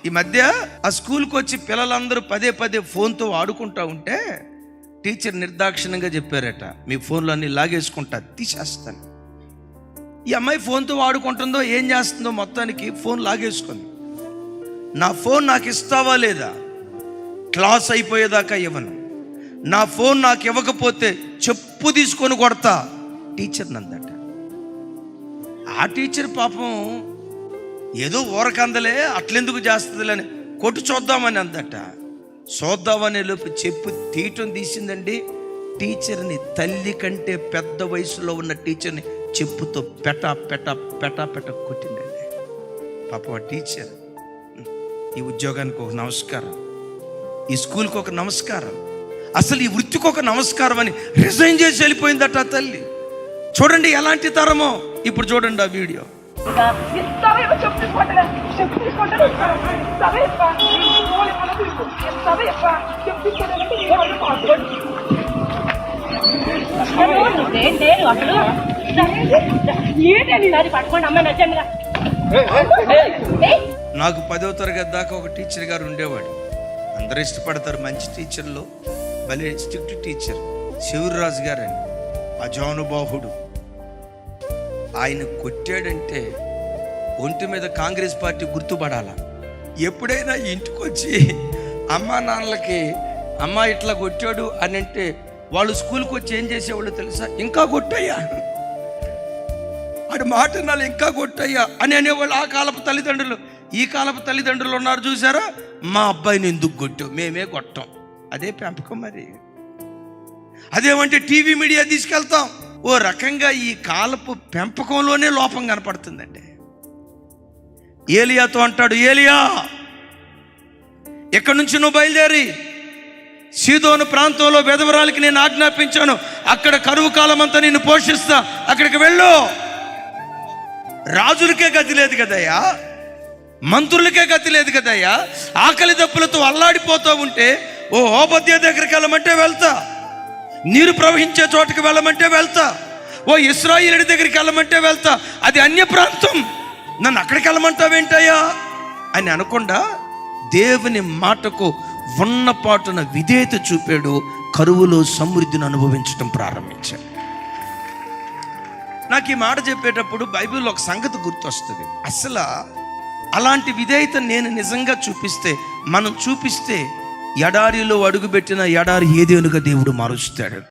ఈ మధ్య ఆ స్కూల్కి వచ్చి పిల్లలందరూ పదే పదే ఫోన్తో ఆడుకుంటా ఉంటే టీచర్ నిర్దాక్షిణ్యంగా చెప్పారట, మీ ఫోన్లో అన్ని లాగేసుకుంటా, తీసేస్తాను. ఈ అమ్మాయి ఫోన్తో ఆడుకుంటుందో ఏం చేస్తుందో మొత్తానికి ఫోన్ లాగేసుకుంది. నా ఫోన్ నాకు ఇస్తావా లేదా, క్లాస్ అయిపోయేదాకా ఇవ్వను, నా ఫోన్ నాకు ఇవ్వకపోతే చెప్పు తీసుకొని కొడతా టీచర్ నందట. ఆ టీచర్ పాపం ఏదో ఊరకందలే అట్లెందుకు చేస్తుందిలేని కొట్టు చూద్దామని అందట. చూద్దామనే లోపు చెప్పు తీయటం తీసిందండి. టీచర్ని, తల్లి కంటే పెద్ద వయసులో ఉన్న టీచర్ని చెప్పుతో పెట పెట పెట పెట కొట్టిందండి. పాపం ఆ టీచర్ ఈ ఉద్యోగానికి ఒక నమస్కారం, ఈ స్కూల్కి ఒక నమస్కారం, అసలు ఈ వృత్తికి ఒక నమస్కారం అని రిజైన్ చేసి వెళ్ళిపోయిందట ఆ తల్లి. చూడండి ఎలాంటి తరమో. ఇప్పుడు చూడండి ఆ వీడియో. నాకు 10వ తరగతి దాకా ఒక టీచర్ గారు ఉండేవాడు. అందరూ ఇష్టపడతారు మంచి టీచర్లో. భలే స్ట్రిక్ట్ టీచర్ శివరాజు గారు అని, అజానుబాహుడు. ఆయన కొట్టాడంటే ఒంటి మీద కాంగ్రెస్ పార్టీ గుర్తుపడాల. ఎప్పుడైనా ఇంటికి వచ్చి అమ్మా నాన్నలకి అమ్మ ఇట్లా కొట్టాడు అని అంటే వాళ్ళు స్కూల్కి వచ్చి ఏం చేసేవాళ్ళు తెలుసా, ఇంకా కొట్టయ్యా, ఆడి మాట నాలు ఇంకా కొట్టయ్యా అని అనేవాళ్ళు. ఆ కాలపు తల్లిదండ్రులు. ఈ కాలపు తల్లిదండ్రులు ఉన్నారు చూసారా, మా అబ్బాయిని ఎందుకు కొట్టావు, మేమే కొట్టాం. అదే పెంపకం. మరి అదేమంటే టీవీ మీడియా తీసుకెళ్తాం. ఓ రకంగా ఈ కాలపు పెంపకంలోనే లోపం కనపడుతుందండి. ఏలియాతో అంటాడు, ఏలియా ఎక్కడి నుంచి నువ్వు బయలుదేరి సీదోను ప్రాంతంలో వెధవరాలకి నేను ఆజ్ఞాపించాను, అక్కడ కరువు కాలం అంతా నిన్ను పోషిస్తా, అక్కడికి వెళ్ళు. రాజులకే గతి లేదు కదయ్యా, మంత్రులకే గతి లేదు కదయ్యా, ఆకలి దప్పులతో అల్లాడిపోతూ ఉంటే ఓ ఓబద్య దగ్గరికి వెళ్ళమంటే వెళ్తా, నీరు ప్రవహించే చోటుకి వెళ్ళమంటే వెళ్తా, ఓ ఇశ్రాయేలు దగ్గరికి వెళ్ళమంటే వెళ్తా, అది అన్య ప్రాంతం, నన్ను అక్కడికి వెళ్ళమంటావేంటయ్యా అని అనకుండా దేవుని మాటకు ఉన్నపాటున విధేయత చూపాడు. కరువులో సమృద్ధిని అనుభవించడం ప్రారంభించాడు. నాకు ఈ మాట చెప్పేటప్పుడు బైబిల్లో ఒక సంగతి గుర్తొస్తుంది. అసలు అలాంటి విధేయత నేను నిజంగా చూపిస్తే, మనం చూపిస్తే ఎడారిలో అడుగుపెట్టిన ఎడారి ఏదేనుగా దేవుడు మారుస్తాడు.